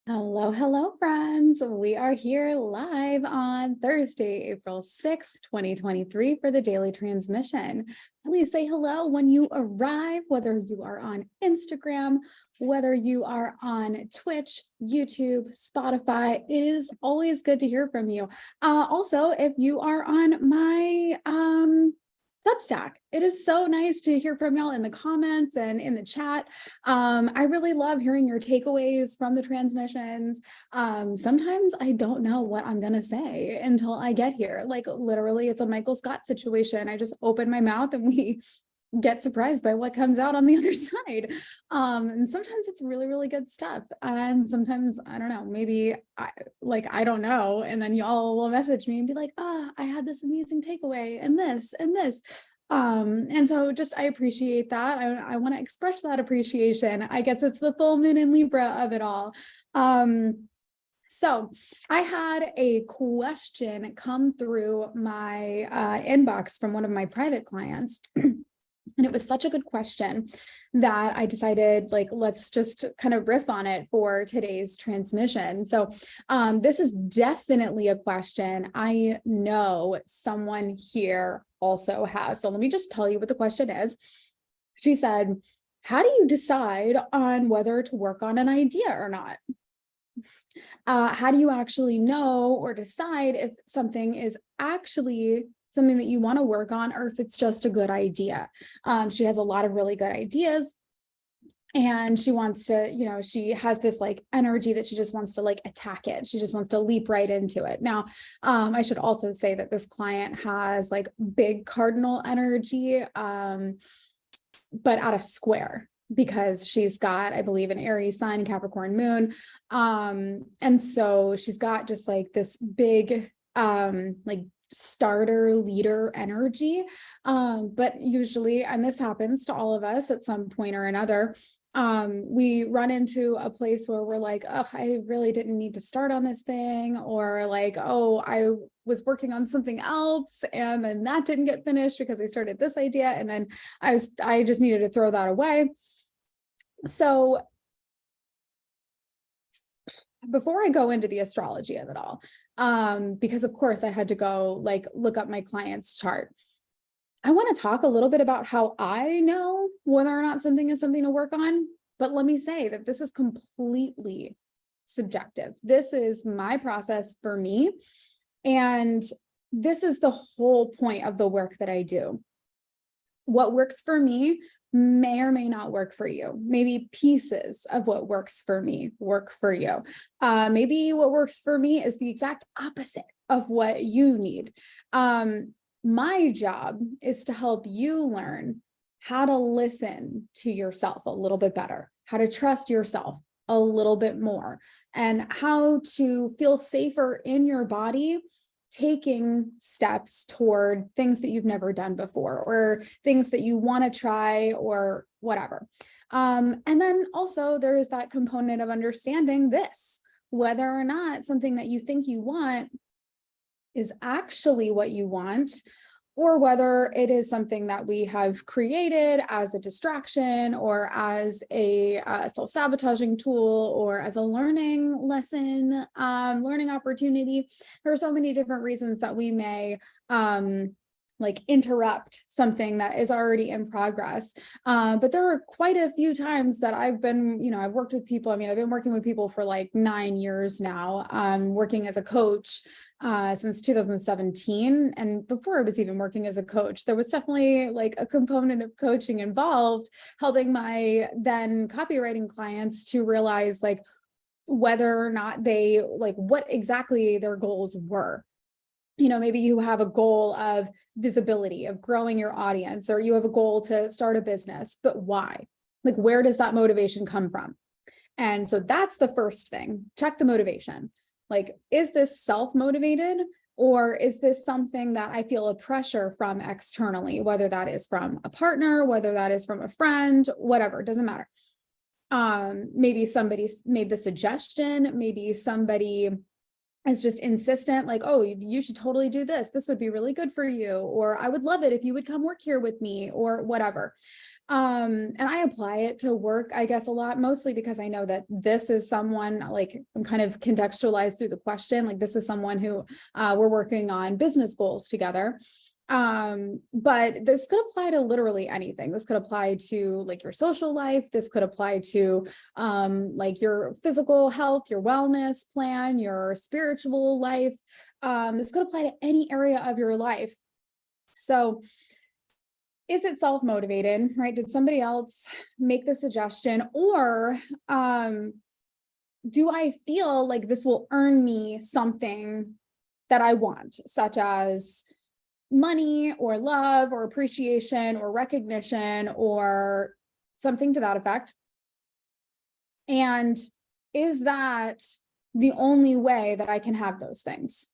Hello, hello, friends. We are here live on Thursday, April 6th, 2023 for the daily transmission. Please say hello when you arrive, whether you are on Instagram, whether you are on Twitch, YouTube, Spotify. It is always good to hear from you. Also, if you are on my Substack, it is so nice to hear from y'all in the comments and in the chat. I really love hearing your takeaways from the transmissions. Sometimes I don't know what I'm gonna say until I get here. Like literally, it's a Michael Scott situation. I just open my mouth and we get surprised by what comes out on the other side. And sometimes it's really, really good stuff. And sometimes, I don't know, maybe I don't know. And then y'all will message me and be like, I had this amazing takeaway and this and this. And so just, I appreciate that. I want to express that appreciation. I guess it's the full moon in Libra of it all. So I had a question come through my inbox from one of my private clients. And it was such a good question that I decided, like, let's just kind of riff on it for today's transmission. So this is definitely a question I know someone here also has. So let me just tell you what the question is. She said, how do you decide on whether to work on an idea or not? How do you actually know or decide if something is actually something that you want to work on, or if it's just a good idea? She has a lot of really good ideas, and she wants to, she has this like energy that she just wants to like attack it. She just wants to leap right into it. Now, I should also say that this client has like big cardinal energy, but at a square, because she's got, I believe, an Aries sun, Capricorn moon. And so she's got just like this big, like starter leader energy. But usually, and this happens to all of us at some point or another, we run into a place where we're like, oh, I really didn't need to start on this thing, or like, oh, I was working on something else and then that didn't get finished because I started this idea, and then I just needed to throw that away. So before I go into the astrology of it all, because of course I had to go like look up my client's chart, I want to talk a little bit about how I know whether or not something is something to work on. But let me say that this is completely subjective. This is my process for me. And this is the whole point of the work that I do. What works for me may or may not work for you. Maybe pieces of what works for me work for you. Maybe what works for me is the exact opposite of what you need. My job is to help you learn how to listen to yourself a little bit better, how to trust yourself a little bit more, and how to feel safer in your body, taking steps toward things that you've never done before, or things that you want to try, or whatever. And then also there is that component of understanding this, whether or not something that you think you want is actually what you want, or whether it is something that we have created as a distraction, or as a self-sabotaging tool, or as a learning lesson, learning opportunity. There are so many different reasons that we may like interrupt something that is already in progress. But there are quite a few times that I've been, I've worked with people. I mean, I've been working with people for like 9 years now, working as a coach since 2017. And before I was even working as a coach, there was definitely like a component of coaching involved, helping my then copywriting clients to realize like whether or not they, like what exactly their goals were. Maybe you have a goal of visibility, of growing your audience, or you have a goal to start a business, but why? Like, where does that motivation come from? And so that's the first thing. Check the motivation. Like, is this self-motivated, or is this something that I feel a pressure from externally, whether that is from a partner, whether that is from a friend, whatever, it doesn't matter. Maybe somebody made the suggestion, maybe somebody is just insistent, like, oh, you should totally do this. This would be really good for you. Or I would love it if you would come work here with me or whatever. And I apply it to work, I guess, a lot, mostly because I know that this is someone, like, I'm kind of contextualized through the question. Like, this is someone who we're working on business goals together. But this could apply to literally anything. This could apply to like your social life. This could apply to like your physical health, your wellness plan, your spiritual life. This could apply to any area of your life. So is it self-motivated, right? Did somebody else make the suggestion, or do I feel like this will earn me something that I want, such as money or love or appreciation or recognition or something to that effect? And is that the only way that I can have those things?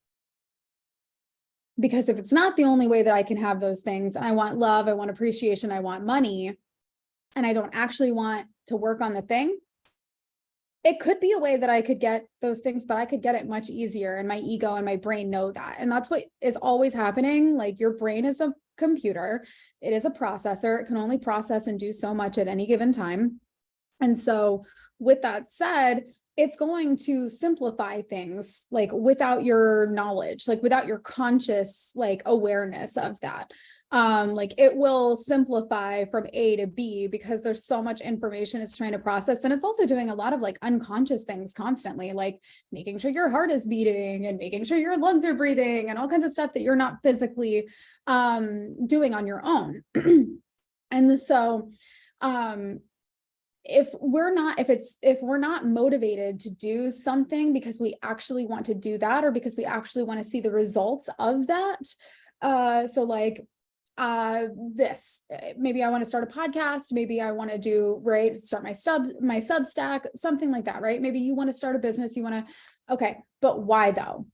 Because if it's not the only way that I can have those things, and I want love, I want appreciation, I want money, and I don't actually want to work on the thing, it could be a way that I could get those things, but I could get it much easier. And my ego and my brain know that. And that's what is always happening. Like, your brain is a computer. It is a processor. It can only process and do so much at any given time. And so with that said, it's going to simplify things, like, without your knowledge, like without your conscious like awareness of that. Like, it will simplify from A to B because there's so much information it's trying to process. And it's also doing a lot of like unconscious things constantly, like making sure your heart is beating and making sure your lungs are breathing and all kinds of stuff that you're not physically doing on your own. And so if we're not motivated to do something because we actually want to do that, or because we actually want to see the results of that, so like this, maybe I want to start a podcast, maybe I want to do, right, start my Substack, something like that, right? Maybe you want to start a business, you want to, okay, but why though?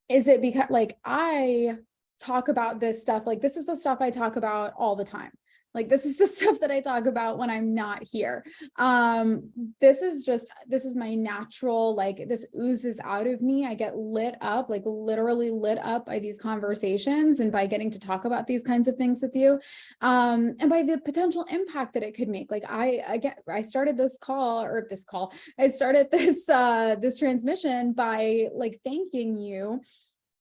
Is it because, like, I talk about this stuff, like, this is the stuff I talk about all the time. Like, this is the stuff that I talk about when I'm not here. This is my natural, like, this oozes out of me. I get lit up, like literally lit up by these conversations and by getting to talk about these kinds of things with you. And by the potential impact that it could make. Like, I started this transmission by like thanking you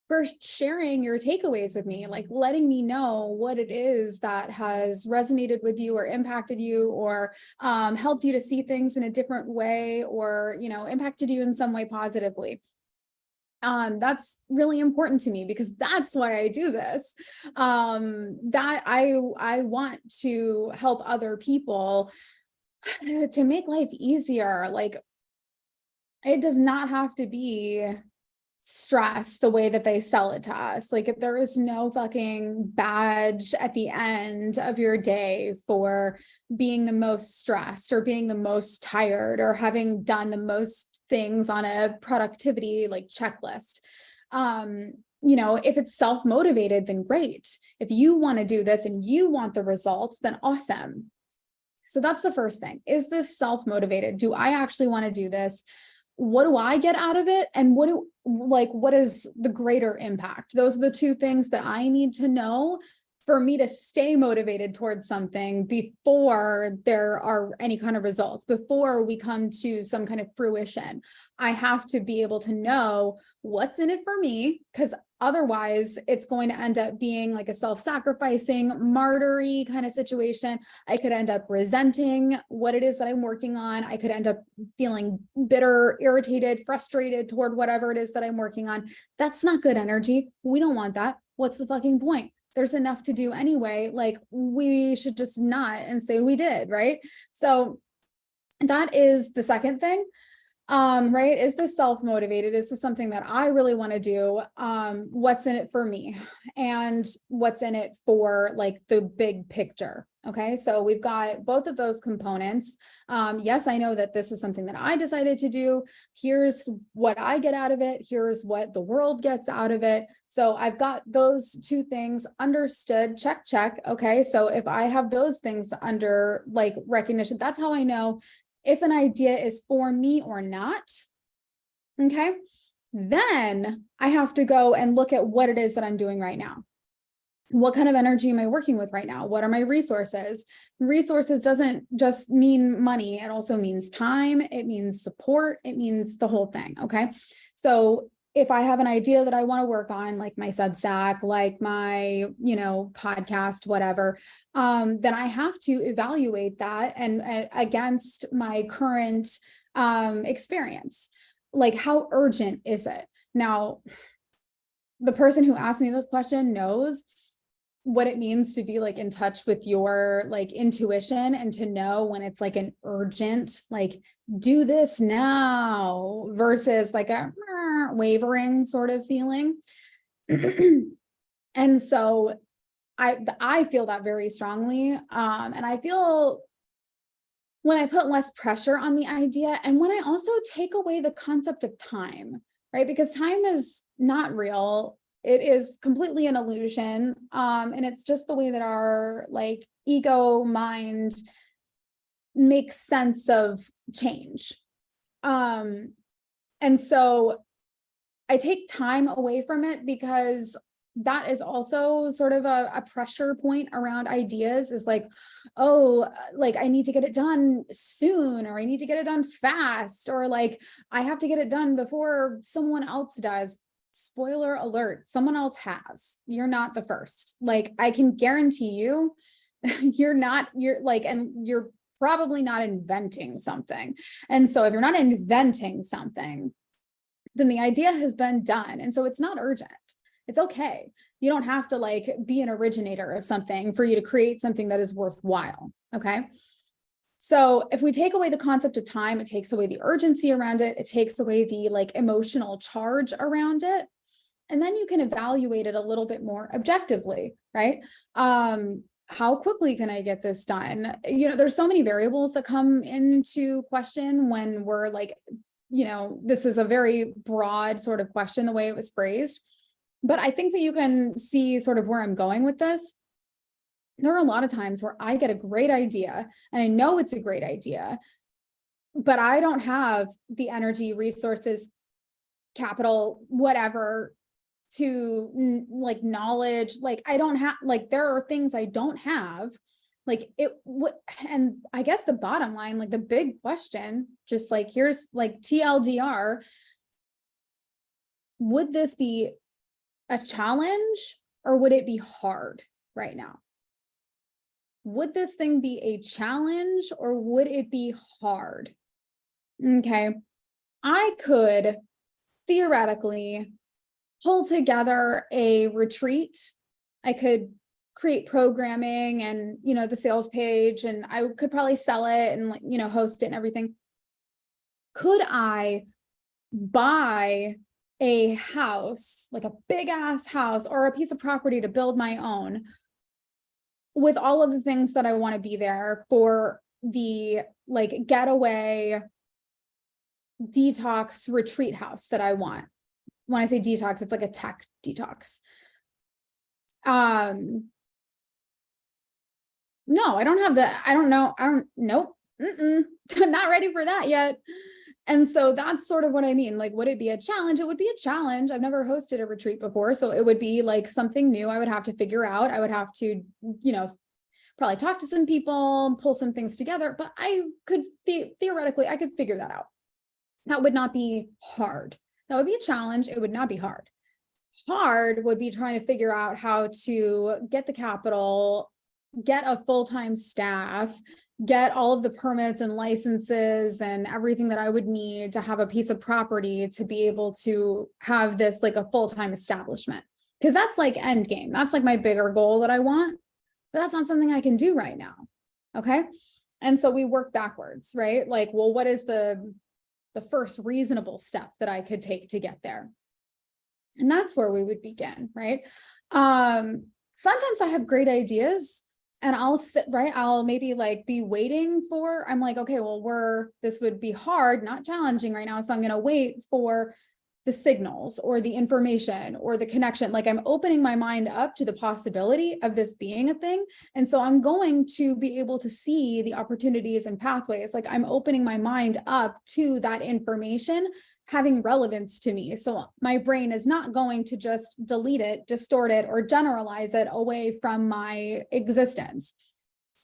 for sharing your takeaways with me, like letting me know what it is that has resonated with you or impacted you, or helped you to see things in a different way, or, you know, impacted you in some way positively. That's really important to me because that's why I do this. That I want to help other people to make life easier. Like, it does not have to be stress the way that they sell it to us. Like, there is no fucking badge at the end of your day for being the most stressed or being the most tired or having done the most things on a productivity like checklist. You know, if it's self-motivated, then great. If you want to do this and you want the results, then awesome. So that's the first thing. Is this self-motivated? Do I actually want to do this? What do I get out of it? And what is the greater impact? Those are the two things that I need to know for me to stay motivated towards something before there are any kind of results, before we come to some kind of fruition. I have to be able to know what's in it for me, because otherwise it's going to end up being like a self-sacrificing, martyry kind of situation. I could end up resenting what it is that I'm working on. I could end up feeling bitter, irritated, frustrated toward whatever it is that I'm working on. That's not good energy. We don't want that. What's the fucking point? There's enough to do anyway. Like, we should just not and say we did, right? So that is the second thing. Right? Is this self-motivated? Is this something that I really want to do? What's in it for me? And what's in it for like the big picture? Okay, so we've got both of those components. Yes, I know that this is something that I decided to do. Here's what I get out of it. Here's what the world gets out of it. So I've got those two things understood. Check, check. Okay, so if I have those things under like recognition, that's how I know if an idea is for me or not. Okay. Then I have to go and look at what it is that I'm doing right now. What kind of energy am I working with right now? What are my resources? Resources doesn't just mean money. It also means time. It means support. It means the whole thing. Okay. So if I have an idea that I want to work on, like my Substack, like my, podcast, whatever, then I have to evaluate that and against my current experience. Like, how urgent is it? Now, the person who asked me this question knows what it means to be like in touch with your like intuition and to know when it's like an urgent, like do this now versus like a wavering sort of feeling. And so I feel that very strongly. And I feel when I put less pressure on the idea and when I also take away the concept of time, right? Because time is not real. It is completely an illusion. And it's just the way that our like ego mind makes sense of change. And so I take time away from it because that is also sort of a pressure point around ideas is like, oh, like I need to get it done soon, or I need to get it done fast, or like I have to get it done before someone else does. Spoiler alert, someone else has. You're not the first. Like I can guarantee you, you're probably not inventing something. And so if you're not inventing something, then the idea has been done. And so it's not urgent. It's okay. You don't have to like be an originator of something for you to create something that is worthwhile. Okay. So if we take away the concept of time, it takes away the urgency around it. It takes away the like emotional charge around it. And then you can evaluate it a little bit more objectively, right? How quickly can I get this done? There's so many variables that come into question when we're like, this is a very broad sort of question, the way it was phrased. But I think that you can see sort of where I'm going with this. There are a lot of times where I get a great idea and I know it's a great idea, but I don't have the energy, resources, capital, whatever, to like knowledge. Like I don't have, like, there are things I don't have. Like and I guess the bottom line, like the big question, just like here's like TLDR, would this be a challenge or would it be hard right now? Would this thing be a challenge or would it be hard? Okay. I could theoretically pull together a retreat. I could create programming and, the sales page, and I could probably sell it and host it and everything. Could I buy a house, like a big ass house or a piece of property to build my own with all of the things that I want to be there for the like getaway detox retreat house that I want? When I say detox, it's like a tech detox. No, I don't have nope. Not ready for that yet. And so that's sort of what I mean. Like, would it be a challenge? It would be a challenge. I've never hosted a retreat before. So it would be like something new I would have to figure out. I would have to, probably talk to some people, pull some things together, but I could theoretically, I could figure that out. That would not be hard. That would be a challenge. It would not be hard. Hard would be trying to figure out how to get the capital, get a full-time staff, get all of the permits and licenses and everything that I would need to have a piece of property to be able to have this like a full-time establishment. Because that's like end game. That's like my bigger goal that I want, but that's not something I can do right now. Okay. And so we work backwards, right? Like, well, what is the first reasonable step that I could take to get there? And that's where we would begin, right? Sometimes I have great ideas and I'll sit, right? I'll maybe like be waiting for, I'm like, okay, well, this would be hard, not challenging right now. So I'm going to wait for the signals or the information or the connection. Like I'm opening my mind up to the possibility of this being a thing. And so I'm going to be able to see the opportunities and pathways. Like I'm opening my mind up to that information having relevance to me. So my brain is not going to just delete it, distort it, or generalize it away from my existence,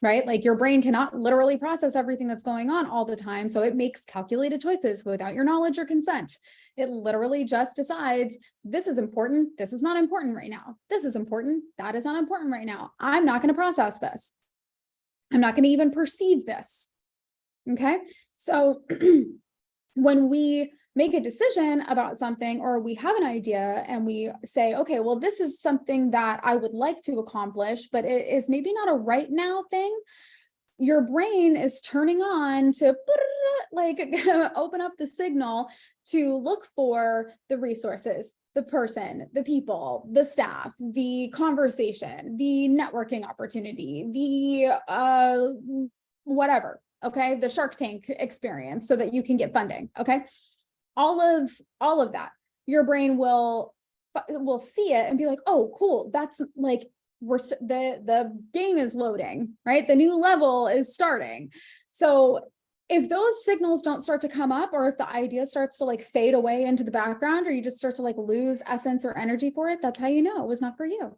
right? Like your brain cannot literally process everything that's going on all the time. So it makes calculated choices without your knowledge or consent. It literally just decides, this is important. This is not important right now. This is important. That is not important right now. I'm not going to process this. I'm not going to even perceive this. Okay. So when we make a decision about something, or we have an idea and we say, okay, well, this is something that I would like to accomplish, but it is maybe not a right now thing. Your brain is turning on to like open up the signal to look for the resources, the person, the people, the staff, the conversation, the networking opportunity, the whatever, okay, the Shark Tank experience so that you can get funding, okay? All of that, your brain will see it and be like, oh, cool. That's like, the game is loading, right? The new level is starting. So if those signals don't start to come up, or if the idea starts to like fade away into the background, or you just start to like lose essence or energy for it, that's how you know it was not for you.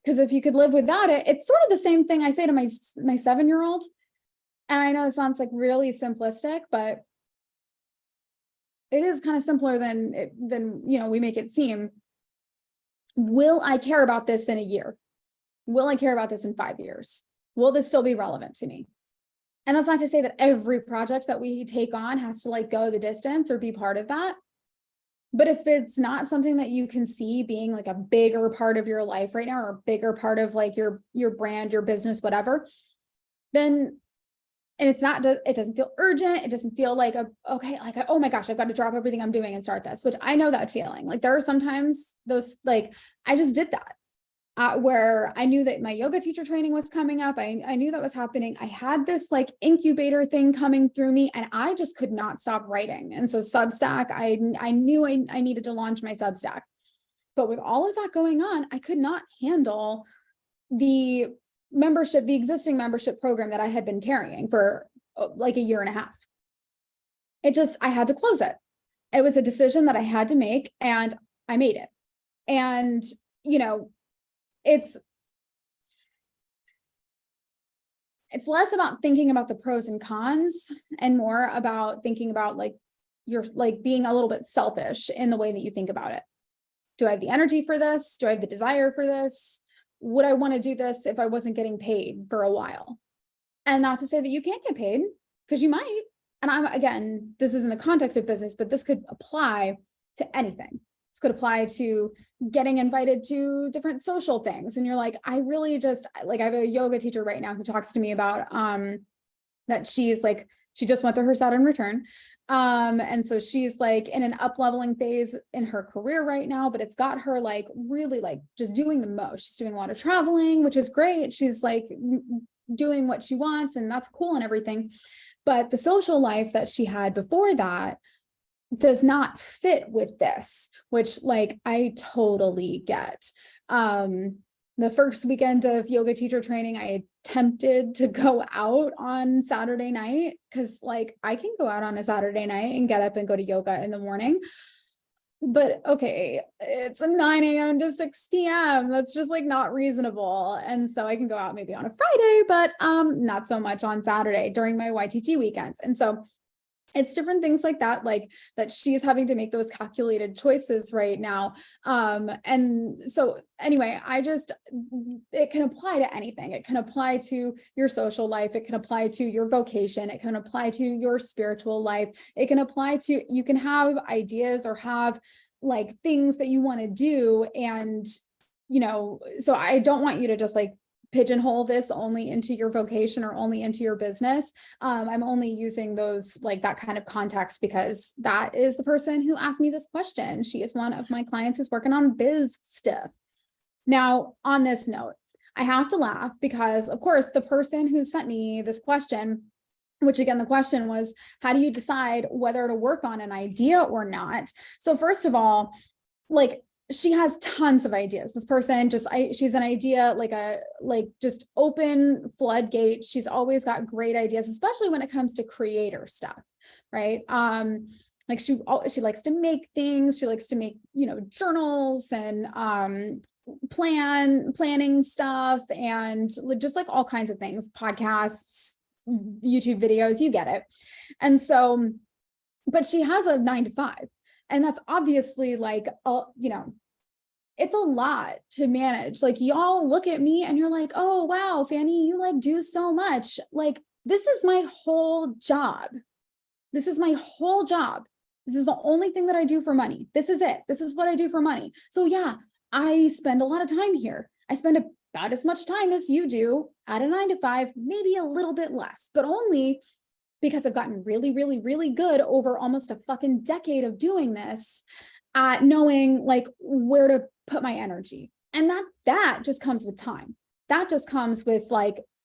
Because if you could live without it, it's sort of the same thing I say to my 7-year-old. And I know it sounds like really simplistic, but it is kind of simpler than we make it seem. Will I care about this in a year? Will I care about this in 5 years? Will this still be relevant to me? And that's not to say that every project that we take on has to like go the distance or be part of that. But if it's not something that you can see being like a bigger part of your life right now, or a bigger part of like your brand, your business, whatever, then, and it's not, it doesn't feel urgent. It doesn't feel like oh my gosh, I've got to drop everything I'm doing and start this, which I know that feeling. Like there are sometimes those, like, I just did that. Where I knew that my yoga teacher training was coming up. I knew that was happening. I had this like incubator thing coming through me, and I just could not stop writing. And so Substack, I knew I needed to launch my Substack. But with all of that going on, I could not handle the existing membership program that I had been carrying for like a year and a half. I had to close it. It was a decision that I had to make, and I made it. And, it's less about thinking about the pros and cons and more about thinking about like you're like being a little bit selfish in the way that you think about it. Do I have the energy for this? Do I have the desire for this? Would I want to do this if I wasn't getting paid for a while? And not to say that you can't get paid, because you might. And again, this is in the context of business, but this could apply to anything. This could apply to getting invited to different social things. And you're like, I really just like, I have a yoga teacher right now who talks to me about that she's like, she just went through her Saturn return. And so she's like in an up-leveling phase in her career right now, but it's got her like really like just doing the most. She's doing a lot of traveling, which is great. She's like doing what she wants, and that's cool and everything. But the social life that she had before that does not fit with this, which like I totally get. The first weekend of yoga teacher training, I attempted to go out on Saturday night, because like I can go out on a Saturday night and get up and go to yoga in the morning. But okay, it's a 9 a.m. to 6 p.m. That's just like not reasonable. And so I can go out maybe on a Friday, but not so much on Saturday during my YTT weekends. And so it's different things like that she's having to make those calculated choices right now. And so anyway, it can apply to anything. It can apply to your social life. It can apply to your vocation. It can apply to your spiritual life. It can apply to, you can have ideas or have like things that you want to do. And, so I don't want you to just like pigeonhole this only into your vocation or only into your business. I'm only using those like that kind of context because that is the person who asked me this question. She is one of my clients who's working on biz stuff. Now, on this note, I have to laugh because, of course, the person who sent me this question, which again, the question was, how do you decide whether to work on an idea or not? So first of all, like, she has tons of ideas. This person she's an idea, just open floodgate. She's always got great ideas, especially when it comes to creator stuff, right? Like she likes to make things. She likes to make, journals and planning stuff, and just like all kinds of things, podcasts, YouTube videos, you get it. And so, but she has a 9-to-5. And that's obviously it's a lot to manage. Like, y'all look at me and you're like, oh, wow, Fani, you do so much. Like, this is my whole job. This is my whole job. This is the only thing that I do for money. This is it. This is what I do for money. So yeah, I spend a lot of time here. I spend about as much time as you do at a 9-to-5, maybe a little bit less, but only because I've gotten really, really, really good over almost a fucking decade of doing this at knowing where to put my energy. And that just comes with time. That just comes with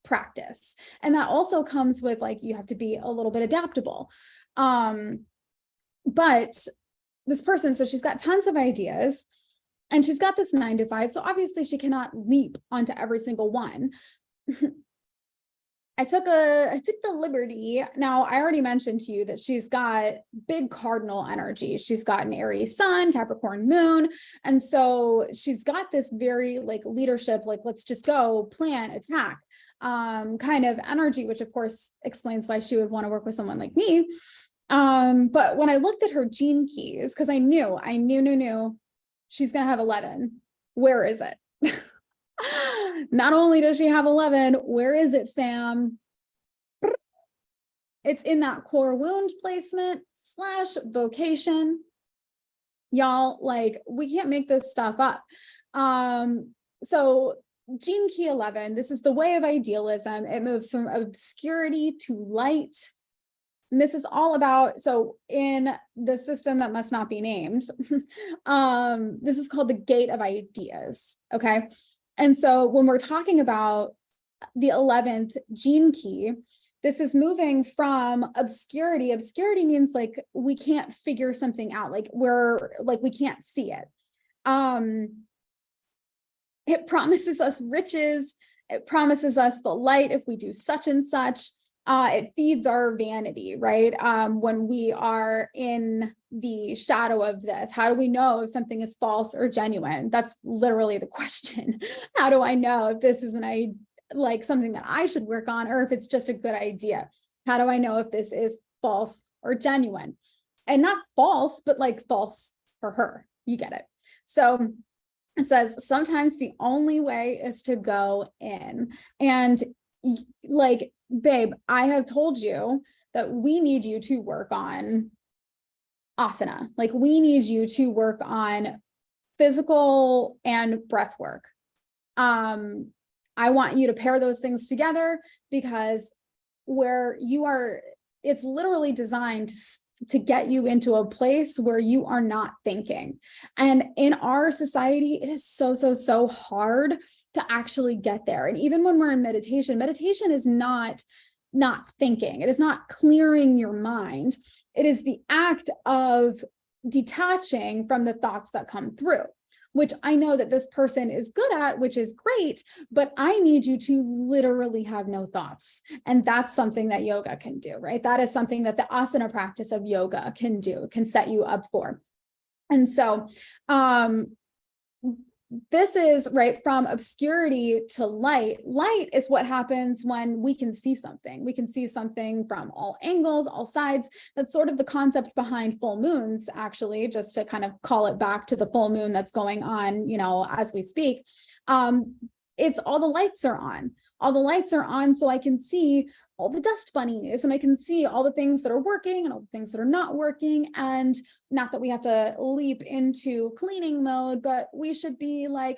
practice. And that also comes with you have to be a little bit adaptable. But this person, so she's got tons of ideas and she's got this 9-to-5. So obviously she cannot leap onto every single one. I took the liberty. Now, I already mentioned to you that she's got big cardinal energy. She's got an Aries sun, Capricorn moon. And so she's got this very leadership, let's just go, plan, attack, kind of energy, which of course explains why she would want to work with someone like me. But when I looked at her gene keys, because I knew she's going to have 11. Where is it? Not only does she have 11, where is it, fam? It's in that core wound placement / vocation. Y'all, we can't make this stuff up. So gene key 11, this is the way of idealism. It moves from obscurity to light. And this is all about, so in the system that must not be named, this is called the gate of ideas. Okay. And so when we're talking about the 11th gene key, this is moving from obscurity. Obscurity means we can't figure something out. We can't see it. It promises us riches. It promises us the light if we do such and such. It feeds our vanity, right? When we are in the shadow of this, how do we know if something is false or genuine? That's literally the question. How do I know if this is something that I should work on, or if it's just a good idea? How do I know if this is false or genuine? And not false, but false for her. You get it. So it says, sometimes the only way is to go in. And babe, I have told you that we need you to work on asana. We need you to work on physical and breath work. I want you to pair those things together, because where you are, it's literally designed to get you into a place where you are not thinking. And in our society, it is so hard to actually get there. And even when we're in meditation is not thinking. It is not clearing your mind. It is the act of detaching from the thoughts that come through, which I know that this person is good at, which is great, but I need you to literally have no thoughts. And that's something that yoga can do, right? That is something that the asana practice of yoga can do, can set you up for. And so, this is right from obscurity to light. Light is what happens when we can see something. We can see something from all angles, all sides. That's sort of the concept behind full moons, actually, just to kind of call it back to the full moon that's going on, as we speak. It's all the lights are on. All the lights are on so I can see all the dust bunnies, and I can see all the things that are working and all the things that are not working. And not that we have to leap into cleaning mode, but we should be okay.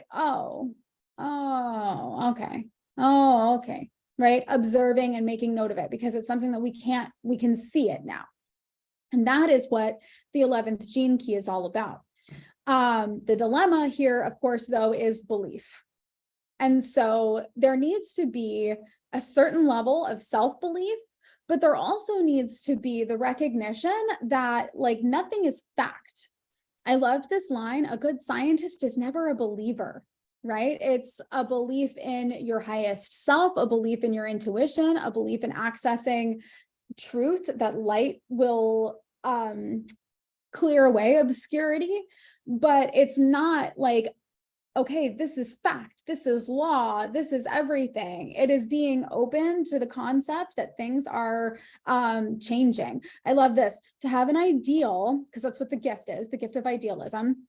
Right? Observing and making note of it, because it's something that we can see it now. And that is what the 11th gene key is all about. The dilemma here, of course, though, is belief. And so there needs to be a certain level of self-belief, but there also needs to be the recognition that nothing is fact. I loved this line. A good scientist is never a believer, right? It's a belief in your highest self, a belief in your intuition, a belief in accessing truth, that light will clear away obscurity. But it's not like, okay, this is fact, this is law, this is everything. It is being open to the concept that things are changing. I love this. To have an ideal, because that's what the gift is, the gift of idealism.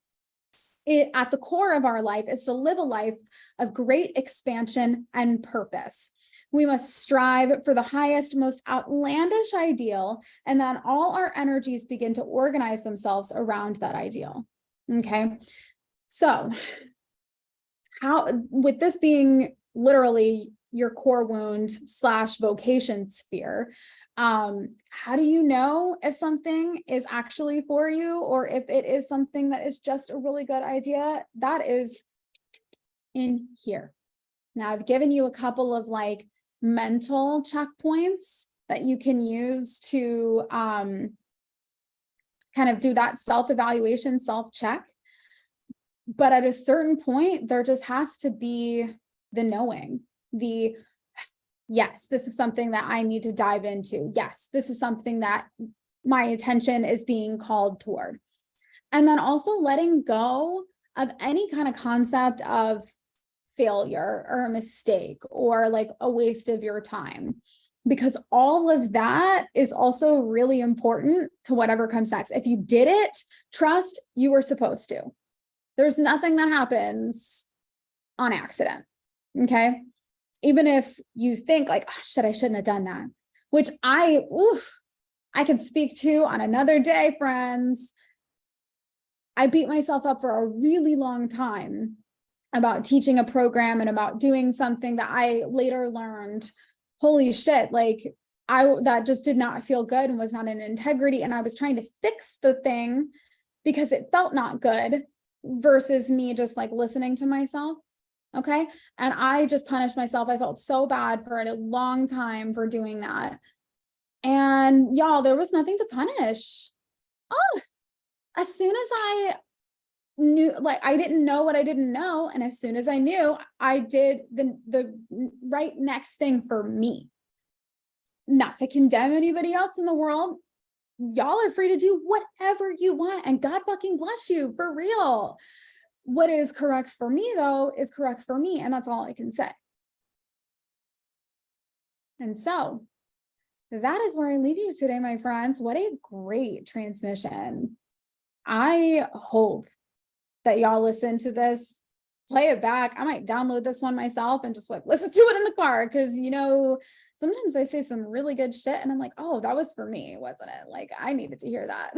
It, at the core of our life, is to live a life of great expansion and purpose. We must strive for the highest, most outlandish ideal, and then all our energies begin to organize themselves around that ideal. Okay, so how, with this being literally your core wound / vocation sphere, how do you know if something is actually for you, or if it is something that is just a really good idea? That is in here. Now, I've given you a couple of like mental checkpoints that you can use to kind of do that self-evaluation, self-check. But at a certain point, there just has to be the knowing, the yes, this is something that I need to dive into. Yes, this is something that my attention is being called toward. And then also letting go of any kind of concept of failure or a mistake or like a waste of your time, because all of that is also really important to whatever comes next. If you did it, trust you were supposed to. There's nothing that happens on accident, okay? Even if you think like, oh, shit, I shouldn't have done that, which I can speak to on another day, friends. I beat myself up for a really long time about teaching a program and about doing something that I later learned, holy shit, like that just did not feel good and was not in integrity. And I was trying to fix the thing because it felt not good, versus me just like listening to myself. Okay. And I just punished myself. I felt so bad for a long time for doing that. And y'all, there was nothing to punish. Oh, as soon as I knew, like, I didn't know what I didn't know. And as soon as I knew, I did the right next thing for me. Not to condemn anybody else in the world. Y'all are free to do whatever you want, and God fucking bless you, for real. What is correct for me, though, is correct for me, and that's all I can say. And so that is where I leave you today, my friends. What a great transmission. I hope that y'all listen to this, play it back. I might download this one myself and just like listen to it in the car, because, you know, sometimes I say some really good shit and I'm like, oh, that was for me, wasn't it? Like, I needed to hear that.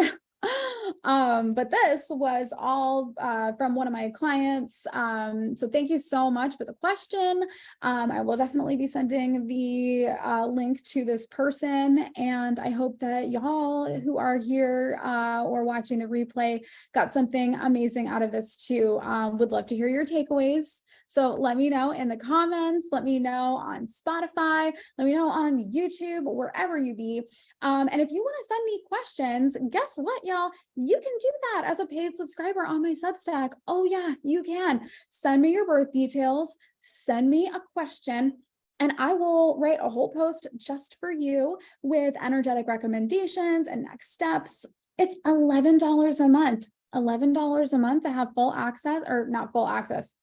But this was all from one of my clients. So thank you so much for the question. I will definitely be sending the link to this person, and I hope that y'all who are here or watching the replay got something amazing out of this too. Would love to hear your takeaways. So let me know in the comments, let me know on Spotify, let me know on YouTube, wherever you be. And if you want to send me questions, guess what, y'all? You can do that as a paid subscriber on my Substack. Oh yeah, you can. Send me your birth details, send me a question, and I will write a whole post just for you with energetic recommendations and next steps. It's $11 a month. $11 a month to have full access, or not full access,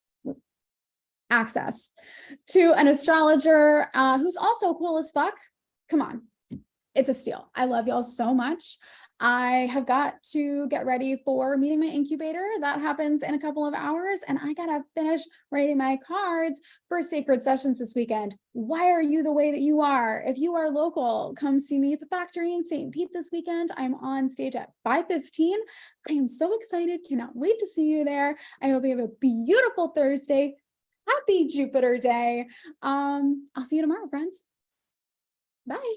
access to an astrologer who's also cool as fuck. Come on, it's a steal. I love y'all so much. I have got to get ready for meeting my incubator. That happens in a couple of hours, and I gotta finish writing my cards for Sacred Sessions this weekend. Why are you the way that you are? If you are local, come see me at the factory in St. Pete this weekend. I'm on stage at 5:15. I am so excited. Cannot wait to see you there. I hope you have a beautiful Thursday. Happy Jupiter Day. I'll see you tomorrow, friends. Bye.